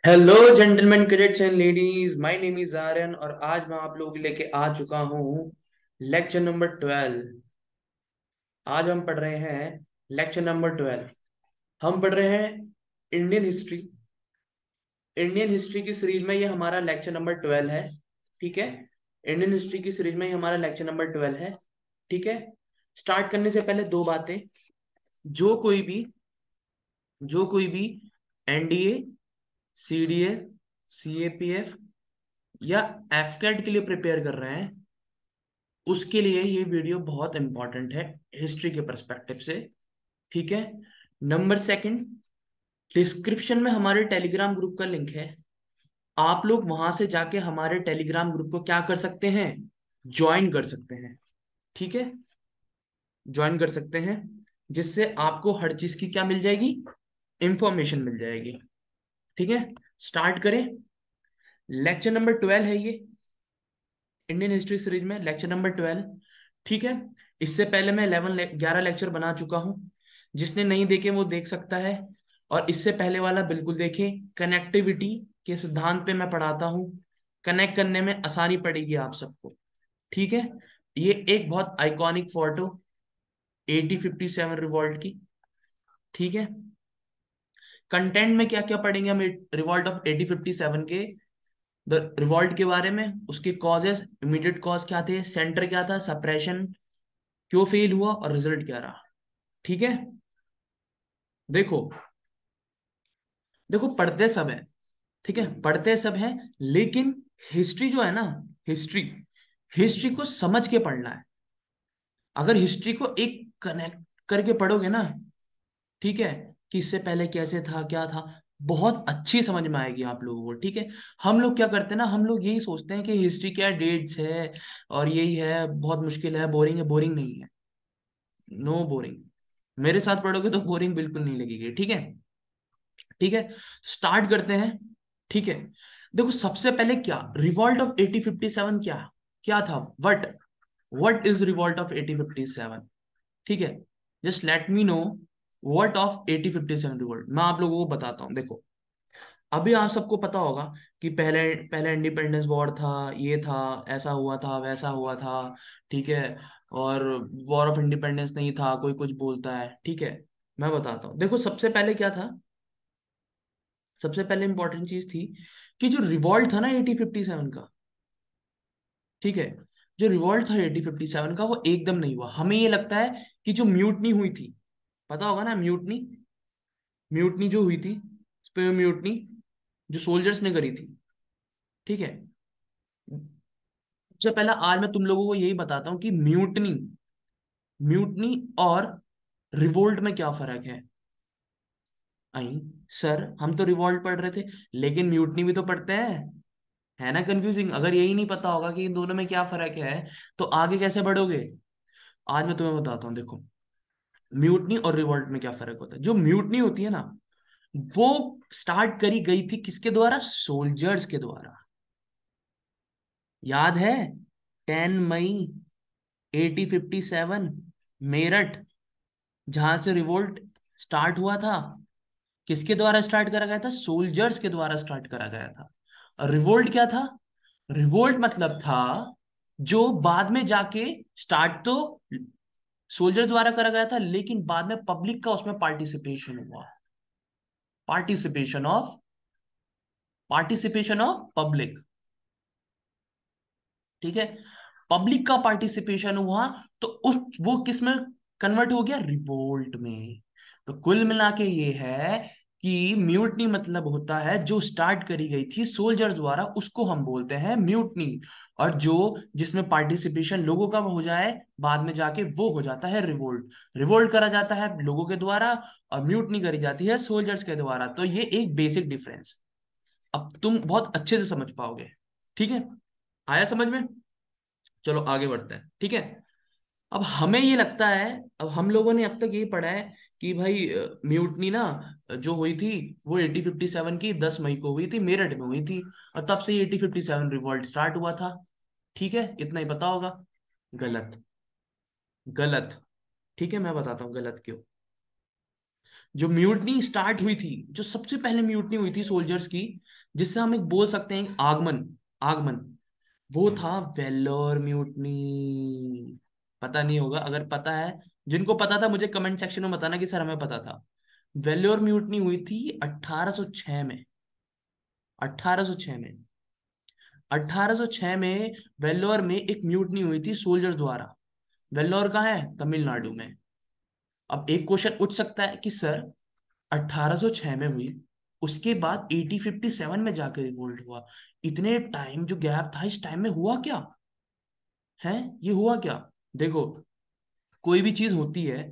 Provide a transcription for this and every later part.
Hello gentleman cadets and ladies, my name is Aryan और आज मैं आप लोगों के लेके आ चुका हूँ लेक्चर नंबर 12। आज हम पढ़ रहे हैं लेक्चर नंबर 12। हम पढ़ रहे हैं इंडियन हिस्ट्री। इंडियन हिस्ट्री की सीरीज में ये हमारा लेक्चर नंबर 12 है। ठीक है। इंडियन हिस्ट्री की सीरीज में ये हमारा लेक्चर नंबर 12 है। ठीक है। स्टार्ट करने से पहले दो बातें। जो कोई भी जो कोई भी एनडीए, सीडीएस, सीएपीएफ या एफकेट के लिए प्रिपेयर कर रहे हैं, उसके लिए ये वीडियो बहुत इंपॉर्टेंट है हिस्ट्री के पर्सपेक्टिव से। ठीक है। नंबर सेकंड, डिस्क्रिप्शन में हमारे टेलीग्राम ग्रुप का लिंक है। आप लोग वहां से जाके हमारे टेलीग्राम ग्रुप को क्या कर सकते हैं, ज्वाइन कर सकते हैं। ठीक है। ज्वाइन कर सकते हैं, जिससे आपको हर चीज की क्या मिल जाएगी, इंफॉर्मेशन मिल जाएगी। ठीक है। स्टार्ट करें। लेक्चर नंबर 12 है ये, इंडियन हिस्ट्री सीरीज में लेक्चर नंबर 12। ठीक है। इससे पहले मैं 11 लेक्चर बना चुका हूं। जिसने नहीं देखे वो देख सकता है। और इससे पहले वाला बिल्कुल देखें। कनेक्टिविटी के सिद्धांत पे मैं पढ़ाता हूँ। कनेक्ट करने में आसानी पड़ेगी आप सबको। ठीक है। ये एक बहुत आइकॉनिक फोटो 1857 रिवॉल्ट की। ठीक है। कंटेंट में क्या क्या पढ़ेंगे हम रिवॉल्ट ऑफ 1857 के। द रिवॉल्ट के बारे में, उसके कॉजेस, इमीडिएट कॉज क्या थे, सेंटर क्या था, सप्रेशन क्यों फेल हुआ और रिजल्ट क्या रहा। ठीक है। देखो, देखो पढ़ते सब है। ठीक है, पढ़ते सब है, लेकिन हिस्ट्री जो है ना, हिस्ट्री हिस्ट्री को समझ के पढ़ना है। अगर हिस्ट्री को एक कनेक्ट करके पढ़ोगे ना, ठीक है, कि इससे पहले कैसे था क्या था, बहुत अच्छी समझ में आएगी आप लोगों को। ठीक है। हम लोग क्या करते हैं ना, हम लोग यही सोचते हैं कि हिस्ट्री क्या डेट्स है और यही है, बहुत मुश्किल है, बोरिंग है। बोरिंग नहीं है। No boring. मेरे साथ पढ़ोगे तो बोरिंग बिल्कुल नहीं लगेगी। ठीक है। ठीक है। स्टार्ट करते हैं। ठीक है। देखो, सबसे पहले क्या रिवॉल्ट ऑफ 1857 क्या क्या था, व्हाट इज रिवॉल्ट ऑफ 1857। ठीक है। Just let me know what of 1857 revolt. मैं आप लोगों को बताता हूं। देखो, अभी आप सबको पता होगा कि पहले पहले इंडिपेंडेंस वॉर था, ये था, ऐसा हुआ था, वैसा हुआ था। ठीक है। और वॉर ऑफ इंडिपेंडेंस नहीं था, कोई कुछ बोलता है। ठीक है। मैं बताता हूँ। देखो, सबसे पहले क्या था, सबसे पहले इंपॉर्टेंट चीज थी कि जो रिवॉल्ट था ना 1857 का, ठीक है, जो रिवॉल्ट था 1857 का, वो एकदम नहीं हुआ। हमें ये लगता है कि जो म्यूटनी हुई थी, पता होगा ना म्यूटनी, म्यूटनी जो हुई थी, स्पेयर म्यूटनी, जो सोल्जर्स ने करी थी। ठीक है। सबसे पहला आज मैं तुम लोगों को यही बताता हूँ कि म्यूटनी म्यूटनी और रिवोल्ट में क्या फर्क है। आई सर, हम तो रिवॉल्ट पढ़ रहे थे, लेकिन म्यूटनी भी तो पढ़ते हैं। है ना कंफ्यूजिंग। अगर यही नहीं पता होगा कि इन दोनों में क्या फर्क है, तो आगे कैसे बढ़ोगे। आज मैं तुम्हें बताता हूँ। देखो, म्यूटनी और रिवॉल्ट में क्या फर्क होता है। जो म्यूटनी होती है ना, वो स्टार्ट करी गई थी किसके द्वारा, सोल्जर्स के द्वारा। याद है, 10 मई 1857, मेरठ, जहां से रिवोल्ट स्टार्ट हुआ था, किसके द्वारा स्टार्ट करा गया था, सोल्जर्स के द्वारा स्टार्ट करा गया था। और रिवोल्ट क्या था, रिवोल्ट मतलब था जो बाद में जाके स्टार्ट तो सोल्जर्स द्वारा करा गया था, लेकिन बाद में पब्लिक का उसमें पार्टिसिपेशन हुआ। Participation of participation of public. ठीक है। पब्लिक का पार्टिसिपेशन हुआ, तो उस वो किस में कन्वर्ट हो गया, रिवोल्ट में। तो कुल मिला के ये है कि म्यूटनी मतलब होता है जो स्टार्ट करी गई थी सोल्जर द्वारा, उसको हम बोलते हैं म्यूटनी। और जो जिसमें पार्टिसिपेशन लोगों का हो जाए बाद में जाके, वो हो जाता है रिवोल्ट। रिवोल्ट करा जाता है लोगों के द्वारा, और म्यूटनी करी जाती है सोल्जर्स के द्वारा। तो ये एक बेसिक डिफरेंस, अब तुम बहुत अच्छे से समझ पाओगे। ठीक है। आया समझ में। चलो आगे बढ़ते हैं। ठीक है। अब हमें ये लगता है, अब हम लोगों ने अब तक यही पढ़ा है कि भाई म्यूटनी ना जो हुई थी, वो 1857 की 10 मई को हुई थी, मेरठ में हुई थी। और तब से 1857 रिवॉल्ट स्टार्ट हुआ था। ठीक है, इतना ही पता होगा। गलत। गलत। ठीक है, मैं बताता हूँ गलत क्यों। जो म्यूटनी स्टार्ट हुई थी, जो सबसे पहले म्यूटनी हुई थी सोल्जर्स की, जिससे हम एक बोल सकते हैं आगमन, आगमन, वो था वेल्लोर म्यूटनी। पता नहीं होगा, अगर पता है, जिनको पता था मुझे कमेंट सेक्शन में बताना कि सर हमें पता था। वेल्लोर म्यूटनी हुई थी 1806 में, 1806 में, 1806 में वेल्लोर में एक म्यूटनी हुई थी सोल्जर्स द्वारा। वेल्लोर कहाँ है? तमिलनाडु में। अब एक क्वेश्चन उठ सकता है कि सर 1806 में हुई, उसके बाद 1857 में जाकर रिवोल्ट हुआ, इतने टाइम जो गैप था, इस टाइम में हुआ क्या है? ये हुआ क्या? देखो, कोई भी चीज होती है,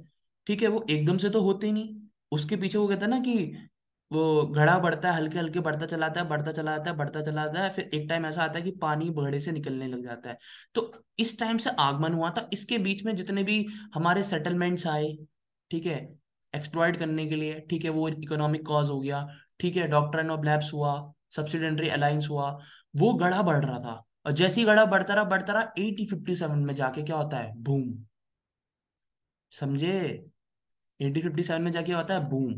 ठीक है, वो एकदम से तो होती नहीं। उसके पीछे वो कहता है ना कि वो घड़ा बढ़ता है, हल्के हल्के बढ़ता चलाता है, बढ़ता चला जाता है, बढ़ता चला जाता है, फिर एक टाइम ऐसा आता है कि पानी घड़े से निकलने लग जाता है। तो इस टाइम से आगमन हुआ था। इसके बीच में जितने भी हमारे सेटलमेंट्स आए, ठीक है, एक्सप्लॉइट करने के लिए, ठीक है, वो इकोनॉमिक कॉज हो गया, ठीक है, डॉक्ट्रिन ऑफ लैप्स हुआ, सब्सिडेंट्री अलायंस हुआ, वो गड़ा बढ़ रहा था। और जैसे ही गड़ा बढ़ता रहा 1857 में जाके क्या होता है? बूम। समझे? 1857 में जाके होता है बूम,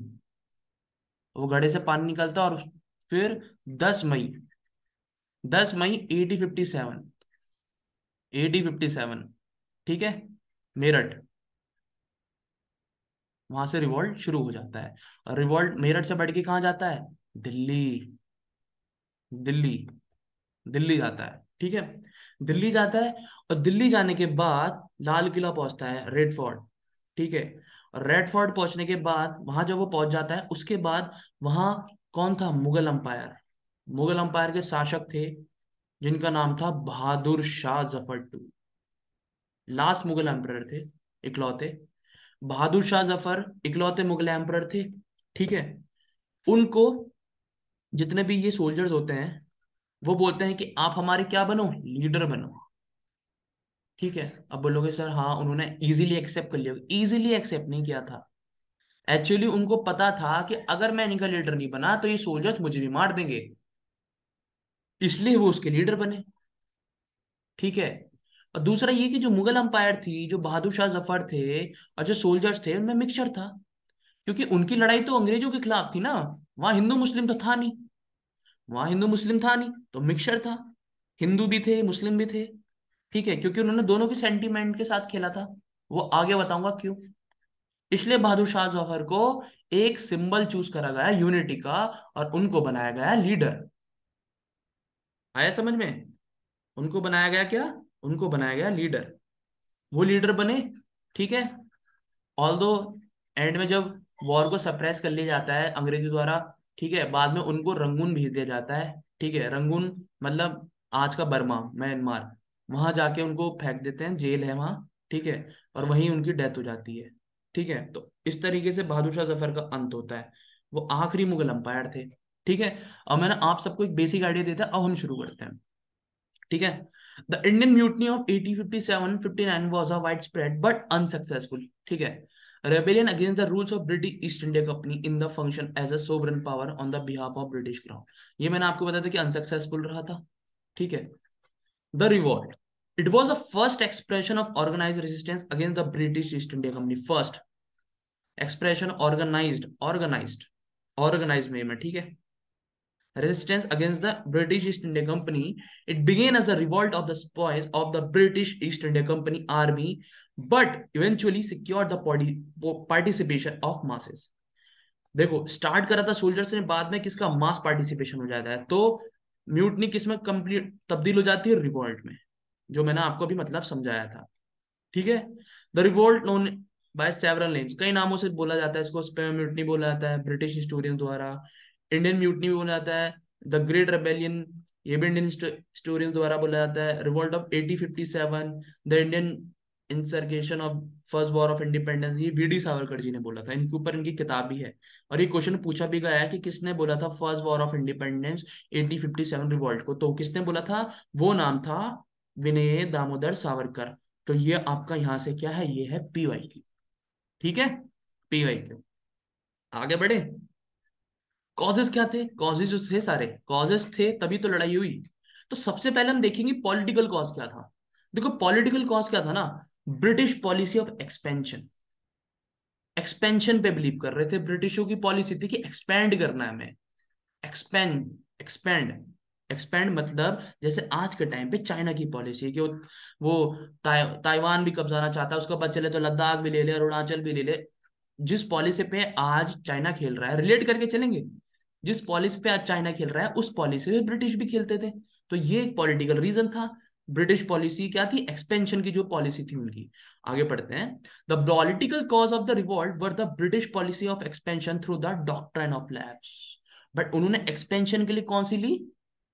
वो घड़े से पानी निकलता है। और फिर 10 मई, 10 मई 1857, 1857, ठीक है, मेरठ, वहां से रिवॉल्ट शुरू हो जाता है। और रिवॉल्ट मेरठ से बढ़ के कहाँ जाता है? दिल्ली, दिल्ली, दिल्ली जाता है, ठीक है, दिल्ली जाता है। और दिल्ली जाने के बाद लाल किला पहुंचता है, रेड फोर्ट, ठीक है। और रेड फोर्ट पहुंचने के बाद वहां जब वो पहुंच जाता है, उसके बाद वहां कौन था? मुगल अंपायर, मुगल अंपायर के शासक थे, जिनका नाम था Bahadur Shah Zafar two. Last Mughal emperor थे, इकलौते। बहादुर शाह जफर इकलौते मुगल एम्परर थे, ठीक है। उनको, जितने भी ये सोल्जर्स होते हैं, वो बोलते हैं कि आप हमारे क्या बनो? लीडर बनो, ठीक है। अब बोलोगे सर हाँ उन्होंने इजीली एक्सेप्ट कर लिया। इजीली एक्सेप्ट नहीं किया था, एक्चुअली उनको पता था कि अगर मैं इनका लीडर नहीं बना तो ये सोल्जर्स मुझे भी मार देंगे, इसलिए वो उसके लीडर बने, ठीक है। और दूसरा ये कि जो मुगल अंपायर थी, जो बहादुर शाह जफर थे, और जो सोल्जर्स थे, उनमें मिक्सचर था, क्योंकि उनकी लड़ाई तो अंग्रेजों के खिलाफ थी ना। वहां हिंदू मुस्लिम तो था नहीं, वहां हिंदू मुस्लिम था नहीं, तो मिक्सचर था, हिंदू भी थे, मुस्लिम भी थे, ठीक है, क्योंकि उन्होंने दोनों के सेंटीमेंट के साथ खेला था। वो आगे बताऊंगा क्यों। इसलिए बहादुर शाह जफर को एक सिंबल चूज करा गया यूनिटी का, और उनको बनाया गया लीडर। आया समझ में? उनको बनाया गया क्या? उनको बनाया गया लीडर। वो लीडर बने, ठीक है। ऑल दो एंड में जब वॉर को सप्रेस कर लिया जाता है अंग्रेजों द्वारा, ठीक है, बाद में उनको रंगून भेज दिया जाता है, ठीक है। रंगून मतलब आज का बर्मा, म्यांमार, वहां जाके उनको फेंक देते हैं, जेल है वहां, ठीक है। और वहीं उनकी डेथ हो जाती है, ठीक है। तो इस तरीके से बहादुर शाह जफर का अंत होता है। वो आखिरी मुगल अंपायर थे, ठीक है। और मैंने आप सबको एक बेसिक आइडिया देता है, अब हम शुरू करते हैं, ठीक है। The Indian mutiny of 1857-59 was a wide spread but unsuccessful, ठीक है, rebellion against the rules of British East India Company in the function as a sovereign power on the behalf of British Crown। ये मैंने आपको बताया था कि unsuccessful रहा था, ठीक है। The revolt, it was the first expression of organised resistance against the British East India company. First expression, organised, organised, organised में, ठीक है, resistance against the British East India Company. It began as a revolt of the spoils of the British East India Company army, but eventually secured the participation of masses। देखो, start करा था soldiers ने, बाद में किसका mass participation हो जाता है, तो म्यूटनी किस में कंप्लीट तब्दील हो जाती है? रिवॉल्ट में, जो मैंने आपको अभी मतलब समझाया था, ठीक है। The revolt known by several names, कई नामों से बोला जाता है इसको। स्पेन म्यूटनी बोला जाता है ब्रिटिश हिस्टोरियन द्वारा, इंडियन म्यूटनी भी बोला जाता है, द ग्रेट रेबेलियन, ये भी इंडियन हिस्टोरियन द्वारा बोला जाता है, revolt of 1857, the Indian insurrection of first war of independence, ये वीडी सावरकर जी ने बोला था, इनके ऊपर इनकी किताब भी है। और ये क्वेश्चन पूछा भी गया है कि किसने बोला था first war of independence 1857 revolt को, तो किसने बोला था? वो नाम था विनय दामोदर सावरकर। तो ये आपका यहां से क्या है? ये है पीवाई क्यू, ठीक है, पीवाई क्यू। आगे बढ़े। कॉजेस क्या थे? कॉजेस जो थे, सारे कॉजेस थे तभी तो लड़ाई हुई। तो सबसे पहले हम देखेंगे पॉलिटिकल कॉज क्या था। देखो, पॉलिटिकल कॉज क्या था ना, British policy of expansion, expansion पे बिलीव कर रहे थे। ब्रिटिशों की पॉलिसी थी कि एक्सपैंड करना है हमें। एक्सपेंड एक्सपेंड एक्सपेंड मतलब जैसे आज के टाइम पे चाइना की पॉलिसी है कि वो ताइवान भी कब्जाना चाहता है, उसके बाद चले तो लद्दाख भी ले ले, अरुणाचल भी ले ले। जिस पॉलिसी पे आज चाइना खेल रहा है, रिलेट करके चलेंगे, जिस पॉलिसी पे आज चाइना खेल रहा है उस पॉलिसी पे ब्रिटिश भी खेलते थे। तो ये एक पॉलिटिकल रीजन था। ब्रिटिश पॉलिसी क्या थी? एक्सपेंशन की जो पॉलिसी थी उनकी। आगे पढ़ते हैं। The political cause of the revolt were the British policy of expansion through the doctrine of lapse. But उन्होंने एक्सपेंशन के लिए कौन सी ली?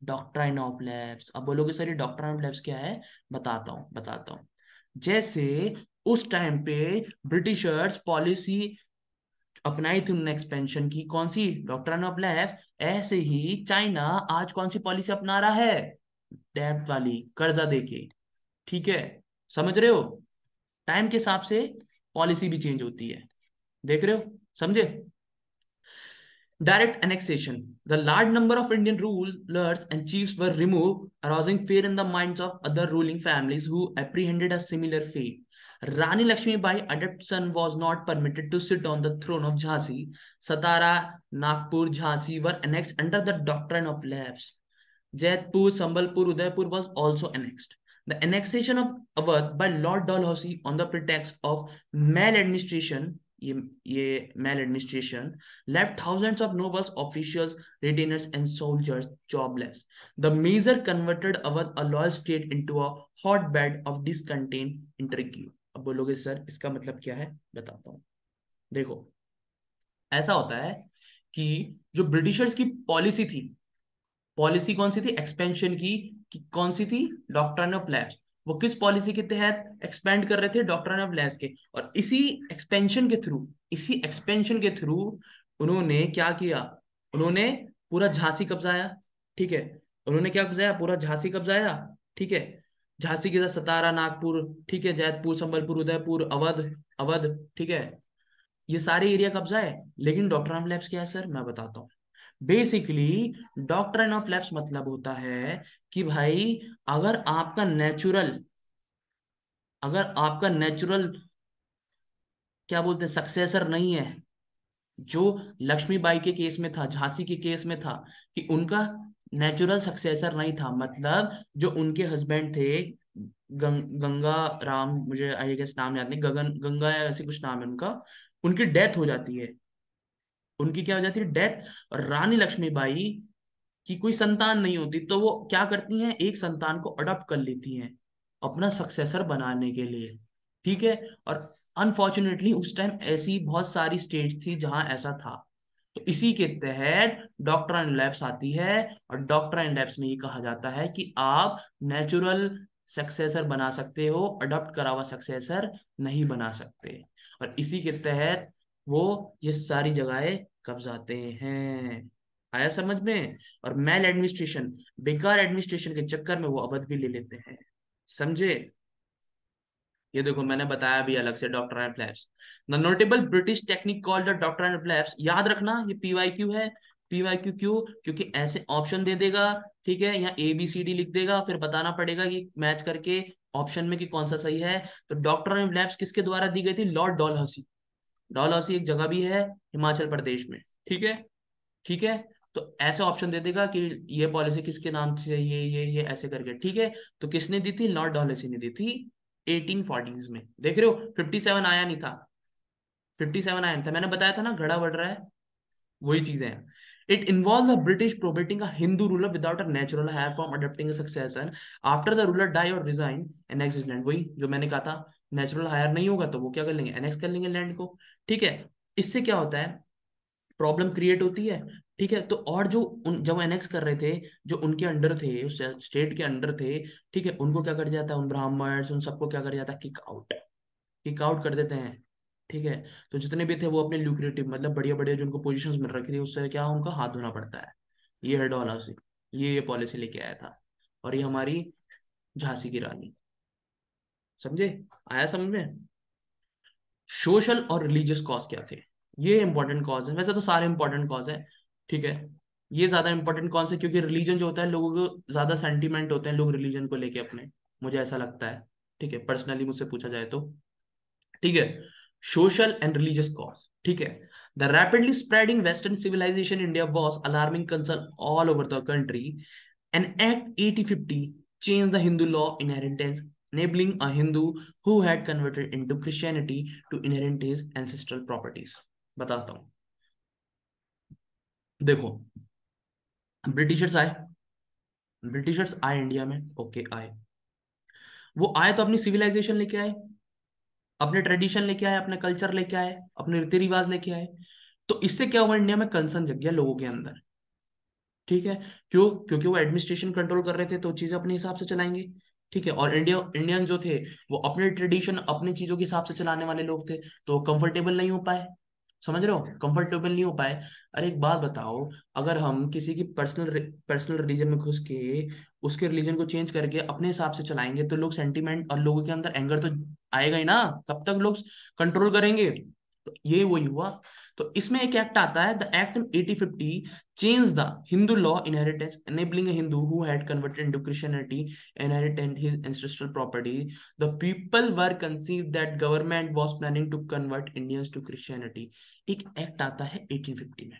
Doctrine of lapse. अब बोलोगे सर ये डॉक्ट्राइन ऑफ लैप्स क्या है? बताता हूं। जैसे उस टाइम पे ब्रिटिशर्स पॉलिसी अपनाई थी उन्होंने एक्सपेंशन की, कौन सी? Doctrine of lapse. ऐसे ही चाइना आज कौन सी पॉलिसी अपना रहा है? डेब्ट वाली, कर्जा देके। ठीक है, समझ रहे हो? टाइम के हिसाब से पॉलिसी भी चेंज होती है, देख रहे हो? समझे? Direct annexation. The large number of Indian rulers and chiefs were removed, arousing fear in the minds of other ruling families who apprehended a similar fate. Rani Lakshmi Bai, adopted son, was not permitted to sit on the throne of Jhansi. Satara, Nagpur, Jhansi were annexed under the doctrine of lapse. Jaipur, Sambalpur, Udaipur was also annexed. The annexation of Awadh by Lord Dalhousie on the pretext of maladministration, ये maladministration, left thousands of nobles, officials, retainers, and soldiers jobless. The measure converted Awadh, a loyal state, into a hotbed of discontent, intrigue. अब बोलोगे sir इसका मतलब क्या है? बताता हूँ। देखो, ऐसा होता है कि जो ब्रिटिशर्स की पॉलिसी थी, पॉलिसी कौन सी थी? एक्सपेंशन की। कौन सी थी? Doctrine of lapse. वो किस पॉलिसी के तहत एक्सपेंड कर रहे थे? डॉक्ट्रिन ऑफ लैप्स के। और इसी एक्सपेंशन के थ्रू उन्होंने क्या किया? उन्होंने पूरा झांसी कब्जाया। ठीक है, उन्होंने क्या कब्जाया? पूरा झांसी कब्जाया। ठीक है, झांसी के साथ सतारा, नागपुर, ठीक है, जैतपुर, संबलपुर, उदयपुर, अवध, अवध, ठीक है, ये सारे एरिया कब्जा है। लेकिन डॉक्ट्रिन ऑफ लैप्स क्या है सर? मैं बताता हूँ। बेसिकली डॉक्ट्रिन ऑफ लैप्स मतलब होता है कि भाई अगर आपका नेचुरल अगर आपका नेचुरल क्या बोलते हैं, सक्सेसर नहीं है, जो लक्ष्मीबाई के केस में था, झांसी के केस में था, कि उनका नेचुरल सक्सेसर नहीं था, मतलब जो उनके हस्बैंड थे, गंगा राम, मुझे आई गेस नाम याद नहीं, गगन गंगा या ऐसे कुछ नाम है उनका, उनकी डेथ हो जाती है। उनकी क्या हो जाती है? डेथ। और रानी लक्ष्मीबाई की कोई संतान नहीं होती, तो वो क्या करती हैं? एक संतान को अडॉप्ट कर लेती हैं अपना सक्सेसर बनाने के लिए। ठीक है, और अनफॉर्चुनेटली उस टाइम ऐसी बहुत सारी स्टेट्स थी जहां ऐसा था। तो इसी के तहत डॉक्ट्रिन लैब्स आती है, और डॉक्ट्रिन लैब्स में ये कहा जाता है कि आप नेचुरल सक्सेसर बना सकते हो, अडॉप्ट करा हुआ सक्सेसर नहीं बना सकते। और इसी के तहत वो ये सारी जगहें कब्जाते हैं। आया समझ में? और मैल एडमिनिस्ट्रेशन, बेकार एडमिनिस्ट्रेशन के चक्कर में वो अवध भी ले लेते हैं। समझे? ये देखो मैंने बताया भी अलग से, doctrine of lapse. The notable British technique called the doctrine of lapse. याद रखना ये पीवाईक्यू है। पीवाईक्यू क्यों? क्योंकि ऐसे ऑप्शन दे देगा, ठीक है, यहाँ ABCD लिख देगा, फिर बताना पड़ेगा कि मैच करके ऑप्शन में कि कौन सा सही है। तो डॉक्ट्रिन ऑफ लैप्स किसके द्वारा दी गई थी? लॉर्ड डॉलहौसी। डॉलहौसी एक जगह भी है हिमाचल प्रदेश में। ठीक है, ठीक है। तो ऐसे ऑप्शन दे देगा कि ये पॉलिसी किसके नाम से, ये ऐसे करके। ठीक है, तो किसने दी थी? लॉर्ड डॉलेसी ने दी थी 1840s में। देख रहे हो 57 आया नहीं था, 57 आया नहीं था, मैंने बताया था ना, घड़ा बढ़ रहा है। वही चीजें हैं। It involve the British prohibiting a Hindu ruler without a natural heir from adopting a successor after the ruler die और रिजाइन एनेक्स हिज लैंड। वही जो मैंने कहा था, नेचुरल हायर नहीं होगा तो वो क्या कर लेंगे? एनेक्स कर लेंगे लैंड को। ठीक है, इससे क्या होता है? प्रॉब्लम क्रिएट होती है। ठीक है, तो और जो जब एनेक्स कर रहे थे, जो उनके अंडर थे, उस स्टेट के अंडर थे, ठीक है, उनको क्या कर जाता है? उन ब्राह्मण्स उन सबको क्या कर जाता है? किक आउट कर देते हैं। ठीक है, तो जितने भी थे वो अपने ल्यूक्रेटिव, मतलब बढ़िया बढ़िया जिनको पोजीशंस मिल रखी थी, उससे क्या उनका हाथ धोना पड़ता है। ये है डॉलर से, ये पॉलिसी लेके आया था। और ये हमारी झांसी की रानी। समझे? आया समझ में? सोशल और रिलीजियस कॉज क्या थे? ये इंपॉर्टेंट कॉज है, वैसे तो सारे इंपॉर्टेंट कॉज है। ठीक है, ये ज्यादा इंपॉर्टेंट कौन से? क्योंकि रिलीजन जो होता है, लोगों को ज्यादा सेंटीमेंट होते हैं लोग रिलीजन को लेके अपने, मुझे ऐसा लगता है। ठीक है, पर्सनली मुझसे पूछा जाए तो। ठीक है, social and religious cause. ठीक है. The rapidly spreading Western civilization India was alarming concern all over the country. An Act 8050 changed the Hindu law inheritance, enabling a Hindu who had converted into Christianity to inherit his ancestral properties. बताता हूँ. देखो, Britishers आए. Britishers आए India में. Okay, आए. वो आए तो अपनी सिविलाइजेशन लेके आए, अपने ट्रेडिशन लेके आए, अपने कल्चर लेके आए, अपने रीति रिवाज लेके आए. तो इससे क्या हुआ, इंडिया में कंसर्न जग गया लोगों के अंदर. ठीक है. क्यों? क्योंकि वो एडमिनिस्ट्रेशन कंट्रोल कर रहे थे तो चीजें अपने हिसाब से चलाएंगे. ठीक है. और इंडियन जो थे वो अपने ट्रेडिशन अपनी चीजों के हिसाब से चलाने वाले लोग थे, तो वो कंफर्टेबल नहीं हो पाए. समझ रहे हो, कंफर्टेबल नहीं हो पाए. अरे एक बात बताओ, अगर हम किसी की पर्सनल रिलीजन में घुस के उसके रिलीजन को चेंज करके अपने हिसाब से चलाएंगे तो लोग सेंटिमेंट और लोगों के अंदर एंगर तो आएगा ही ना. कब तक लोग कंट्रोल करेंगे. तो ये वही हुआ. तो इसमें एक एक्ट आता है, the act 8050 changed the Hindu law inheritance, enabling a Hindu who had converted into Christianity inherit his ancestral property. The people were conceived that government was planning to convert Indians to Christianity. एक act आता है 1850 में,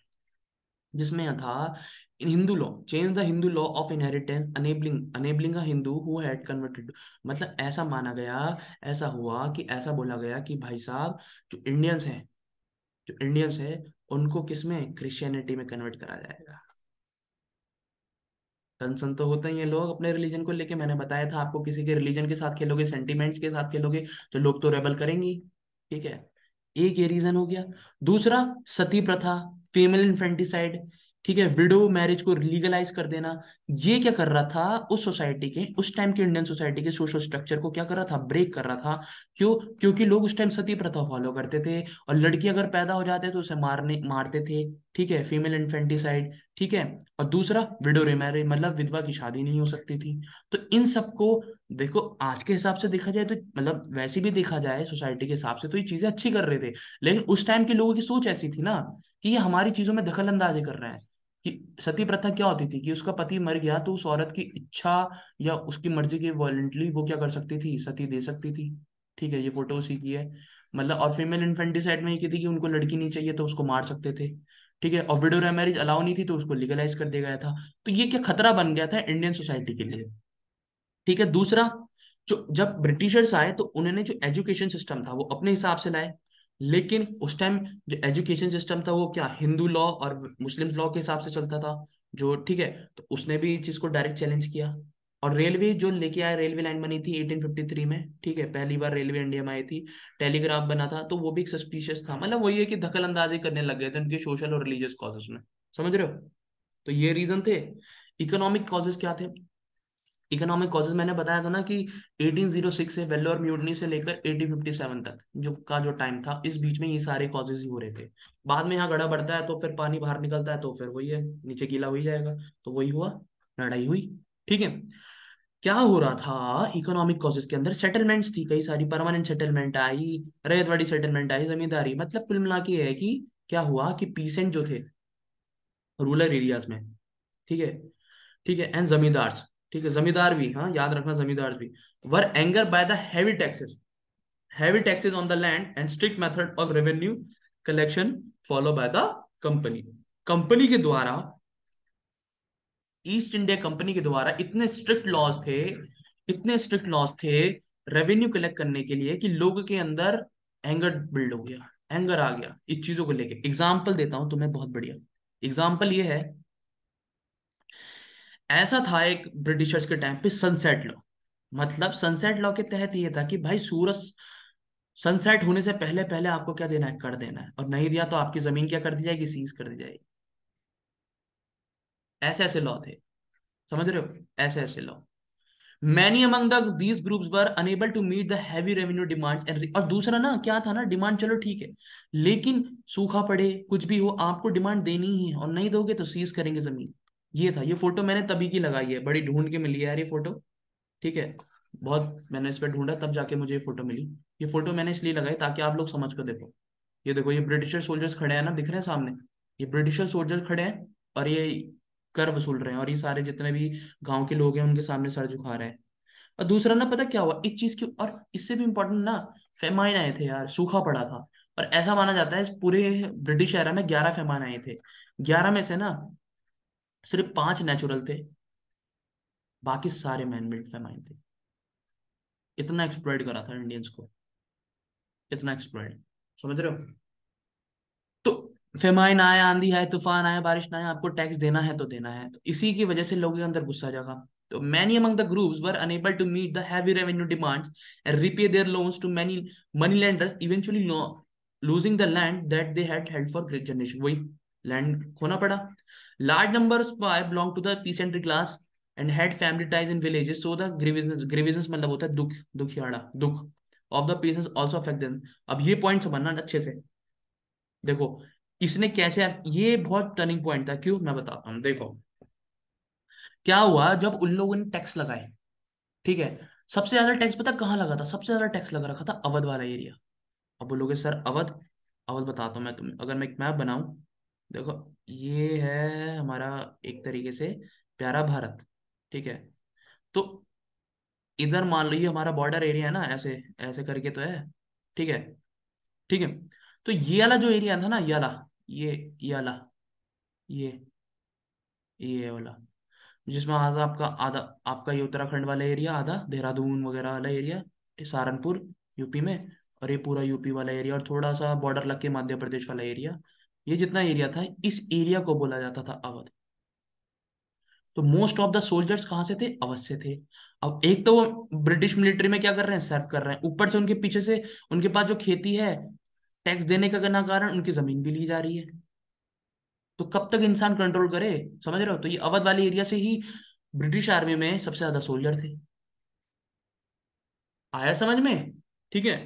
जिसमें यह था, Hindu law change the Hindu law of inheritance enabling a Hindu who had converted. मतलब ऐसा माना गया, ऐसा हुआ कि ऐसा बोला गया कि भाई साहब, जो इंडियंस हैं, जो इंडियंस है उनको किसमें, क्रिश्चियनिटी में कन्वर्ट करा जाएगा. कंसर्न तो होता ही है लोग अपने रिलीजन को लेके. मैंने बताया था आपको, किसी के रिलीजन के साथ खेलोगे, सेंटिमेंट्स के साथ खेलोगे तो लोग तो रेबल करेंगे. ठीक है. एक ये रीजन हो गया. दूसरा, सती प्रथा, फीमेल इन्फेंटिसाइड. ठीक है. विडो मैरिज को लीगलाइज कर देना. ये क्या कर रहा था, उस सोसाइटी के, उस टाइम के इंडियन सोसाइटी के सोशल स्ट्रक्चर को क्या कर रहा था, ब्रेक कर रहा था. क्यों? क्योंकि लोग उस टाइम सती प्रथा फॉलो करते थे और लड़की अगर पैदा हो जाते तो उसे मारते थे. ठीक है. Female infanticide. ठीक है. और दूसरा, विडो रिमैरिज, मतलब विधवा की शादी नहीं हो सकती थी. तो इन सबको देखो, आज के हिसाब से देखा जाए तो मतलब वैसे भी देखा जाए सोसाइटी के हिसाब से तो ये चीजें अच्छी कर रहे थे. लेकिन उस टाइम के लोगों की सोच ऐसी थी ना कि ये हमारी चीजों में दखल अंदाजी कर रहे हैं. कि सती प्रथा क्या होती थी कि उसका पति मर गया तो उस औरत की इच्छा या उसकी मर्जी के वॉलेंटली वो क्या कर सकती थी, सती दे सकती थी. ठीक है. ये फोटो उसी की है. मतलब, और फीमेल इन्फेंटिसाइड में ये की थी कि उनको लड़की नहीं चाहिए तो उसको मार सकते थे. ठीक है. और विडो मैरिज अलाउ नहीं थी तो उसको लीगलाइज कर दिया गया था. तो ये क्या खतरा बन गया था इंडियन सोसाइटी के लिए. ठीक है. दूसरा, जो जब ब्रिटिशर्स आए तो उन्होंने जो एजुकेशन सिस्टम था वो अपने हिसाब से लाए. लेकिन उस टाइम जो एजुकेशन सिस्टम था वो क्या, हिंदू लॉ और मुस्लिम लॉ के हिसाब से चलता था. जो ठीक है, तो उसने भी इस चीज को डायरेक्ट चैलेंज किया. और रेलवे जो लेके आया, रेलवे लाइन बनी थी 1853 में. ठीक है. पहली बार रेलवे इंडिया में आई थी. टेलीग्राफ बना था तो वो भी एक सस्पिशियस था. मतलब वही है कि दखल अंदाजी करने लग गए थे उनके सोशल और रिलीजियस कॉजेस में. समझ रहे हो. तो ये रीजन थे. इकोनॉमिक कॉजेस क्या थे. इकोनॉमिक कॉजेज मैंने बताया था ना कि 1806 से वेल्लोर म्यूटनी से लेकर 1857 तक जो टाइम था, इस बीच में ये सारे कॉजेज ही हो रहे थे. बाद में यहाँ गड़ा बढ़ता है तो फिर पानी बाहर निकलता है तो फिर वही है, नीचे गीला हो ही जाएगा. तो वही हुआ, लड़ाई हुई. ठीक है. क्या हो रहा था इकोनॉमिक कॉजेज के अंदर, सेटलमेंट्स थी कई सारी, परमानेंट सेटलमेंट आई, रैयतवाड़ी सेटलमेंट आई, जमींदारी. मतलब कुल मिला के ये है कि क्या हुआ कि पीसेंट जो थे रूरल एरियाज में. ठीक है. ठीक है. एंड जमींदार. ठीक है. जमींदार भी, हाँ याद रखना, जमींदार भी were anger by the heavy taxes on the land and strict method of revenue collection follow by the company. Company के द्वारा, ईस्ट इंडिया कंपनी के द्वारा इतने स्ट्रिक्ट लॉज थे, इतने स्ट्रिक्ट लॉज थे रेवेन्यू कलेक्ट करने के लिए कि लोगों के अंदर एंगर बिल्ड हो गया, एंगर आ गया इस चीजों को लेके. एग्जाम्पल देता हूं तुम्हें, बहुत बढ़िया एग्जाम्पल ये है. ऐसा था एक ब्रिटिशर्स के टाइम पे सनसेट लॉ. मतलब सनसेट लॉ के तहत ये था कि भाई सूरज सनसेट होने से पहले पहले आपको क्या देना है, कर देना है, और नहीं दिया तो आपकी जमीन क्या कर दी जाएगी, सीज कर दी जाएगी. ऐसे ऐसे लॉ थे. समझ रहे हो, ऐसे ऐसे law. Many among the these groups were unable to meet the heavy revenue demands and, और दूसरा ना क्या था ना, डिमांड चलो ठीक है, लेकिन सूखा पड़े कुछ भी हो आपको डिमांड देनी ही है, और नहीं दोगे तो सीज करेंगे जमीन. ये था. ये फोटो मैंने तभी की लगाई है, बड़ी ढूंढ के मिली है यार ये फोटो. ठीक है. बहुत मैंने इस पर ढूंढा तब जाके मुझे ये फोटो मिली. ये फोटो मैंने इसलिए लगाई ताकि आप लोग समझ कर देखो. ये देखो, ये ब्रिटिशर सोल्जर्स खड़े हैं ना, दिख रहे हैं सामने. ये ब्रिटिशर सोल्जर्स खड़े हैं और ये कर वसूल रहे हैं, और ये सारे जितने भी गांव के लोग हैं उनके सामने सर झुका रहे हैं. और दूसरा ना, पता क्या हुआ इस चीज की, और इससे भी इंपॉर्टेंट ना, फेमाइन आए थे यार, सूखा पड़ा था. और ऐसा माना जाता है इस पूरे ब्रिटिश एरा में 11 फेमान आए थे। 11 में से ना सिर्फ 5 नेचुरल थे, बाकी सारे मैनमेड फेमाइन थे। इतना एक्सप्लॉइट करा था इंडियंस को, इतना एक्सप्लॉइट, समझ रहे हो? तो फेमाइन आए, आंधी आए, तूफान आए, बारिश ना आए, आपको टैक्स देना है तो देना है। तो इसी की वजह से लोगों के अंदर गुस्सा जगा। तो many among the groups were unable to meet the heavy revenue demands and repay their loans to many money lenders, eventually losing the land that they had held for great generation। वही land खोना पड़ा। Large numbers belong to the peasantry class and had family ties in villages, so the grievances मतलब होता है दुख, दुखियाड़ा, दुख of the peasants also affect them। अब ये पॉइंट समझना अच्छे से। देखो इसने कैसे, ये बहुत टर्निंग पॉइंट था, क्यों मैं बताता हूँ। देखो क्या हुआ जब उन लोगों ने टैक्स लगाए, ठीक है। सबसे ज्यादा टैक्स पता कहाँ लगा था? सबसे ज्यादा टैक्स लगा रखा था अवध वाला एरिया। अब बोलोगे सर अवध, अवध बताता हूँ मैं तुम्हें। अगर मैं एक मैप बनाऊं, देखो ये है हमारा एक तरीके से प्यारा भारत, ठीक है। तो इधर मान लो ये हमारा बॉर्डर एरिया है ना, ऐसे ऐसे करके तो है, ठीक है, ठीक है। तो ये वाला जो एरिया था ना, ये वाला, ये वाला, ये ये वाला, जिसमें आधा आपका, आधा आपका ये उत्तराखंड वाला एरिया, आधा देहरादून वगैरह वाला एरिया, सहारनपुर यूपी में, और ये पूरा यूपी वाला एरिया, और थोड़ा सा बॉर्डर लग के मध्य प्रदेश वाला एरिया। ये जितना एरिया था, इस एरिया को बोला जाता था अवध। तो मोस्ट ऑफ द सोल्जर्स कहाँ से थे? अवध से थे। अब एक तो वो ब्रिटिश मिलिट्री में क्या कर रहे हैं? सर्व कर रहे हैं, ऊपर से उनके पीछे से उनके पास जो खेती है, टैक्स देने का ना कारण उनकी जमीन भी ली जा रही है। तो कब तक इंसान कंट्रोल करे? समझ रहे हो? तो ये अवध वाले एरिया से ही ब्रिटिश आर्मी में सबसे ज्यादा सोल्जर थे। आया समझ में? ठीक है।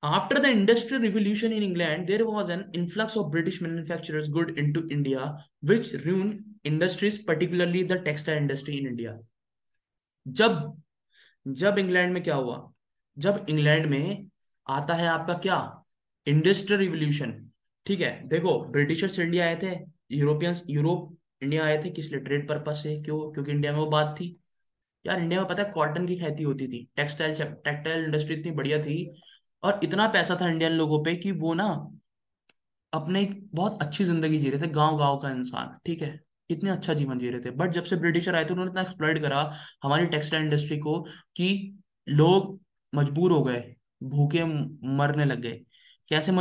After the industrial revolution in England there was an influx of British manufacturers good into India which ruined industries, particularly the textile industry in India. जब जब इंग्लैंड में क्या हुआ? जब इंग्लैंड में आता है आपका क्या? इंडस्ट्रियल रिवॉल्यूशन, ठीक है। देखो ब्रिटिशर्स इंडिया आए थे, यूरोपियंस यूरोप इंडिया आए थे, किस लिए? ट्रेड पर्पस से। क्यों? क्योंकि इंडिया में वो बात थी यार, इंडिया में पता है कॉटन की खेती होती थी, टेक्सटाइल टेक्सटाइल इंडस्ट्री इतनी बढ़िया थी, और इतना पैसा था इंडियन लोगों पे कि वो ना अपने एक बहुत अच्छी जिंदगी जी रहे थे, गांव गांव का इंसान, ठीक है, इतने अच्छा जीवन जी रहे थे। बट जब से ब्रिटिशर आए थे, उन्होंने इतना एक्सप्लॉइट करा हमारी टेक्सटाइल इंडस्ट्री को कि लोग मजबूर हो गए, भूखे मरने लग गए। कैसे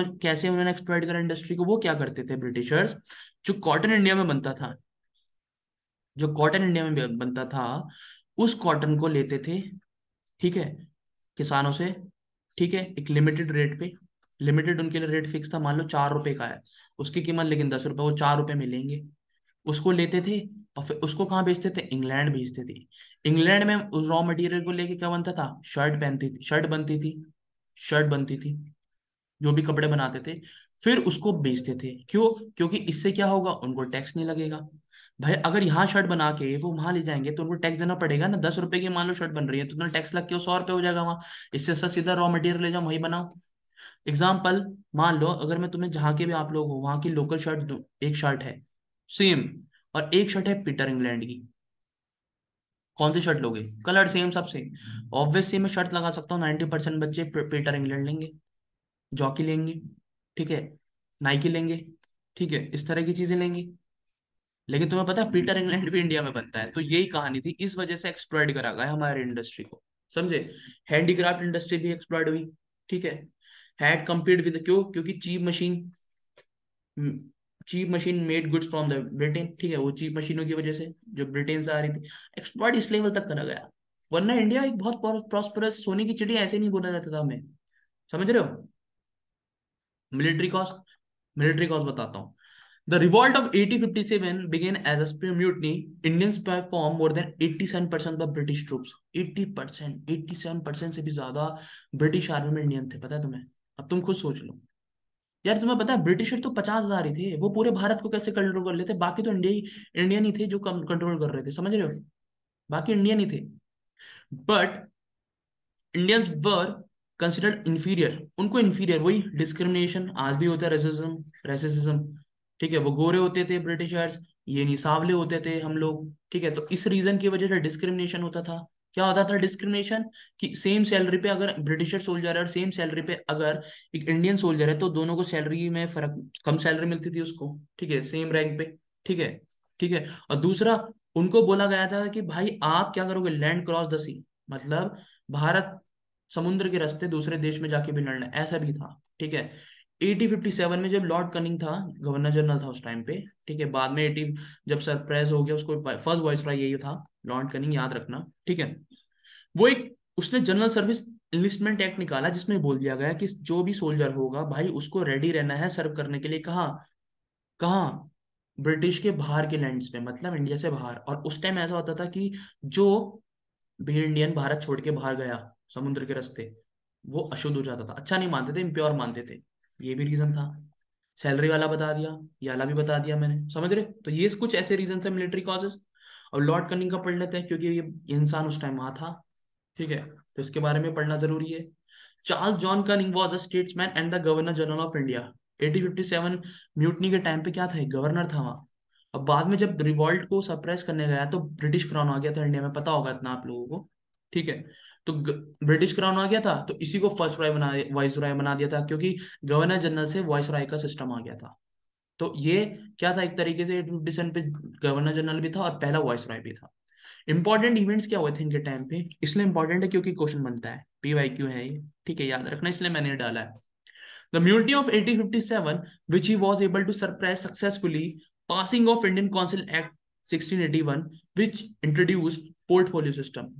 उन्होंने एक्सप्लॉइट करा इंडस्ट्री को? वो क्या करते थे ब्रिटिशर्स, जो कॉटन इंडिया में बनता था, जो कॉटन इंडिया में बनता था, उस कॉटन को लेते थे, ठीक है, किसानों से, ठीक है, एक लिमिटेड रेट पे। लिमिटेड उनके लिए रेट फिक्स था, मान लो 4 रुपए का है, उसकी कीमत लेकिन 10 रुपए, वो 4 रुपए में लेंगे। उसको लेते थे और फिर उसको कहाँ बेचते थे? इंग्लैंड भेजते थे। इंग्लैंड में उस रॉ मटेरियल को लेके क्या बनता था? शर्ट बनती थी, शर्ट बनती थी, जो भी कपड़े बनाते थे, फिर उसको बेचते थे। क्यों? क्योंकि इससे क्या होगा? उनको टैक्स नहीं लगेगा। भाई अगर यहाँ शर्ट बना के वो वहां ले जाएंगे तो उनको टैक्स देना पड़ेगा ना। 10 रुपए की मान लो शर्ट बन रही है, तो उन्हें टैक्स लग के वो 100 रुपए हो जाएगा वहां। इससे अच्छा सीधा रॉ मटेरियल ले जाओ, वही बनाओ। एग्जाम्पल, मान लो अगर मैं तुम्हें जहाँ के भी आप लोग हो वहां की लोकल शर्ट दूं, एक शर्ट है सेम, और एक शर्ट है पीटर इंग्लैंड की, कौन सी शर्ट लोगे? कलर सेम, सब सेम। ऑब्वियसली मैं शर्ट लगा सकता हूँ 90% बच्चे पीटर इंग्लैंड लेंगे, जॉकी लेंगे, ठीक है, नाइकी लेंगे, ठीक है, इस तरह की चीजें लेंगे। लेकिन तुम्हें पता है पीटर इंग्लैंड भी इंडिया में बनता है। तो यही कहानी थी, इस वजह से एक्सप्लॉइट करा गया हमारे इंडस्ट्री को, समझे? हैंडीक्राफ्ट इंडस्ट्री भी एक्सप्लॉइट हुई, ठीक है। हैड कम्पीट विद, क्यों? क्योंकि cheap machine made goods from the Britain, ठीक है, वो चीप मशीनों की वजह से जो ब्रिटेन से आ रही थी, एक्सप्लॉइट इस लेवल तक करा गया। वरना इंडिया एक बहुत प्रॉस्परस सोने की चिड़िया ऐसे नहीं बोला जाता था हमें, समझ रहे हो? मिलिट्री कॉस्ट, मिलिट्री कॉस्ट बताता हूँ। The revolt of 1857 began as a spear mutiny. Indians performed more than 87% of the British troops. 80%, 87% से भी ज्यादा ब्रिटिश आर्मी में इंडियन थे, पता है तुम्हें? अब तुम खुद सोच लो यार, तुम्हें पता है ब्रिटिशर तो 50,000 ही थे, वो पूरे भारत को कैसे कंट्रोल कर लेते? बाकी तो इंडियन ही थे जो कंट्रोल कर रहे थे, समझ रहे हो? बाकी इंडियन ही थे। But Indians were considered inferior, उनको इंफीरियर, वही डिस्क्रिमिनेशन आज भी होता है, रेसिज्म, रेसिज्म, ठीक है। वो गोरे होते थे ब्रिटिशर्स, ये नहीं, सांवले होते थे हम लोग, ठीक है। तो इस रीजन की वजह से डिस्क्रिमिनेशन होता था, क्या होता था डिस्क्रिमिनेशन, कि सेम सैलरी पे अगर ब्रिटिशर सोल्जर है और सेम सैलरी पे अगर एक इंडियन सोल्जर है, तो दोनों को सैलरी में फर्क, कम सैलरी मिलती थी उसको, ठीक है, सेम रैंक पे, ठीक है, ठीक है। और दूसरा, उनको बोला गया था कि भाई आप क्या करोगे, लैंड क्रॉस द सी, मतलब भारत समुद्र के रास्ते दूसरे देश में जाके भी लड़ना, ऐसा भी था, ठीक है। 1857 में जब लॉर्ड कनिंग था, गवर्नर जनरल था उस टाइम पे, ठीक है, बाद में 80 जब सरप्राइज हो गया, उसको फर्स्ट वाइसरॉय यही था, लॉर्ड कनिंग, याद रखना, ठीक है। वो एक उसने जनरल सर्विस इनलिस्टमेंट एक्ट निकाला, जिसमें बोल दिया गया कि जो भी सोल्जर होगा भाई उसको रेडी रहना है सर्व करने के लिए, कहाँ, कहाँ, ब्रिटिश के बाहर के लैंड्स में, मतलब इंडिया से बाहर। और उस टाइम ऐसा होता था कि जो भी इंडियन भारत छोड़ के बाहर गया समुद्र के रास्ते, वो अशुद्ध हो जाता था, अच्छा नहीं मानते थे, इम्प्योर मानते थे। ये भी रीजन था। सैलरी वाला बता दिया, ये वाला भी बता दिया मैंने, समझ रहे? तो ये कुछ ऐसे रीजन थे मिलिट्री कॉजेस। और लॉर्ड कनिंग का पढ़ लेते हैं, क्योंकि ये इंसान उस टाइम वहां था, ठीक है, तो इसके बारे में पढ़ना जरूरी है। Charles John cunning was a statesman and the governor general of India. 1857 mutiny के टाइम पे क्या था, गवर्नर था वहां। अब बाद में जब रिवॉल्ट को सप्रेस करने गया तो ब्रिटिश क्राउन आ गया था इंडिया में, पता होगा इतना आप लोगों को, ठीक है। तो ब्रिटिश क्राउन आ गया था, तो इसी को फर्स्ट रॉय बना, वाइस रॉय बना दिया था, क्योंकि गवर्नर जनरल से वाइस रॉय का सिस्टम आ गया था। तो ये क्या था, एक तरीके से 1857 पे गवर्नर जनरल भी था और पहला वाइस रॉय भी था। इंपॉर्टेंट इवेंट्स क्या हुए थे इनके टाइम पे, इसलिए इंपॉर्टेंट है क्योंकि क्वेश्चन बनता है, पीवाईक्यू है ये, ठीक है, याद रखना, इसलिए मैंने डाला है। The mutiny of 1857 which he was able to suppress successfully, passing of Indian Council Act 1681 which introduced portfolio system।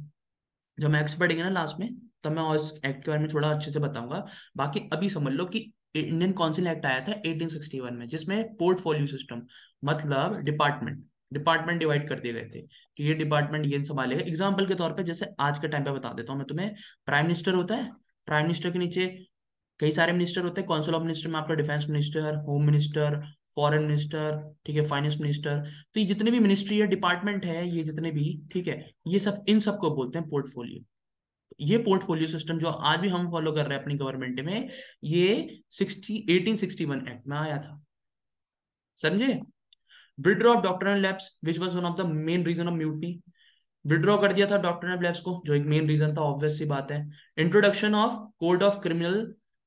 जब हम एक्ट्स पढ़ेंगे ना लास्ट में, तब मैं और इस एक्ट के बारे में थोड़ा अच्छे से बताऊंगा। बाकी अभी समझ लो कि इंडियन काउंसिल एक्ट आया था 1861 में, जिसमें पोर्टफोलियो सिस्टम, मतलब डिपार्टमेंट, डिपार्टमेंट डिवाइड कर दिए गए थे कि ये डिपार्टमेंट ये संभालेगा। एग्जाम्पल के तौर पे जैसे आज के टाइम पे बता देता हूँ मैं तुम्हें, प्राइम मिनिस्टर होता है, प्राइम मिनिस्टर के नीचे कई सारे मिनिस्टर होते हैं, काउंसिल ऑफ मिनिस्टर में आपका defence minister, home minister, foreign minister, ठीक है, फाइनेंस मिनिस्टर। तो ये जितने भी मिनिस्ट्री है, डिपार्टमेंट है, ये जितने भी, ठीक है, ये सब, इन सबको बोलते हैं पोर्टफोलियो। ये पोर्टफोलियो सिस्टम जो आज भी हम फॉलो कर रहे हैं अपनी गवर्नमेंट में, ये 1861 एक्ट में आया था, समझे? Withdraw of doctrinal lapse which was one of the main reason of mutiny. Withdraw कर दिया था डॉक्टरनल लैब्स को, जो एक मेन रीजन था, ऑब्वियस सी बात है। Introduction of code of criminal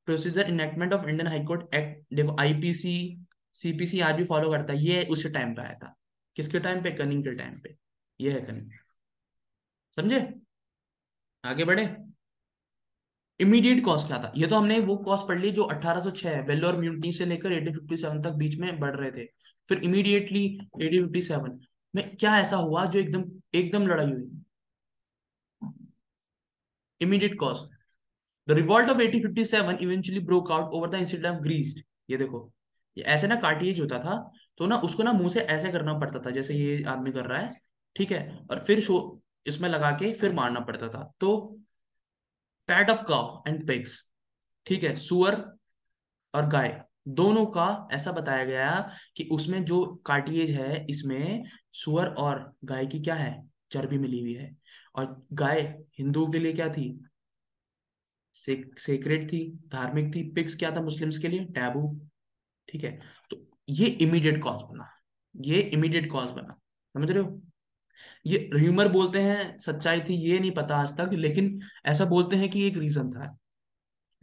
procedure, enactment of Indian High Court Act, देखो आईपीसी, सीपीसी आज भी फॉलो करता है, ये उसी टाइम पे आया था। किसके टाइम पे, कनिंग के टाइम पे। ये है कनिंग, समझे? आगे बढ़े। इमीडिएट कॉज क्या था, ये तो हमने वो कॉज पढ़ ली जो 1806 वेल्लोर म्यूनिटी से लेकर 1857 तक बीच में बढ़ रहे थे। फिर इमीडिएटली 1857 में क्या ऐसा हुआ जो एकदम एकदम लड़ाई हुई। Immediate cause, the revolt of 1857 eventually broke out over the incident of grease. ये देखो, ये ऐसे ना कार्टिएज होता था, तो ना उसको ना मुंह से ऐसे करना पड़ता था जैसे ये आदमी कर रहा है, ठीक है, और फिर शो इसमें लगा के फिर मारना पड़ता था। तो fat of cow and pigs, ठीक है, सुअर और गाय, दोनों का ऐसा बताया गया कि उसमें जो कार्टिएज है, इसमें सुअर और गाय की क्या है, चर्बी मिली हुई है। और गाय हिंदुओं के लिए क्या थी, सेक्रेट थी, धार्मिक थी। पिग्स क्या था, मुस्लिम्स के लिए टैबू, ठीक है। तो ये इमीडिएट कॉज बना, ये इमीडिएट कॉज बना, समझ रहे हो? ये र्यूमर बोलते हैं, सच्चाई थी ये नहीं पता आज तक, लेकिन ऐसा बोलते हैं कि एक रीजन था।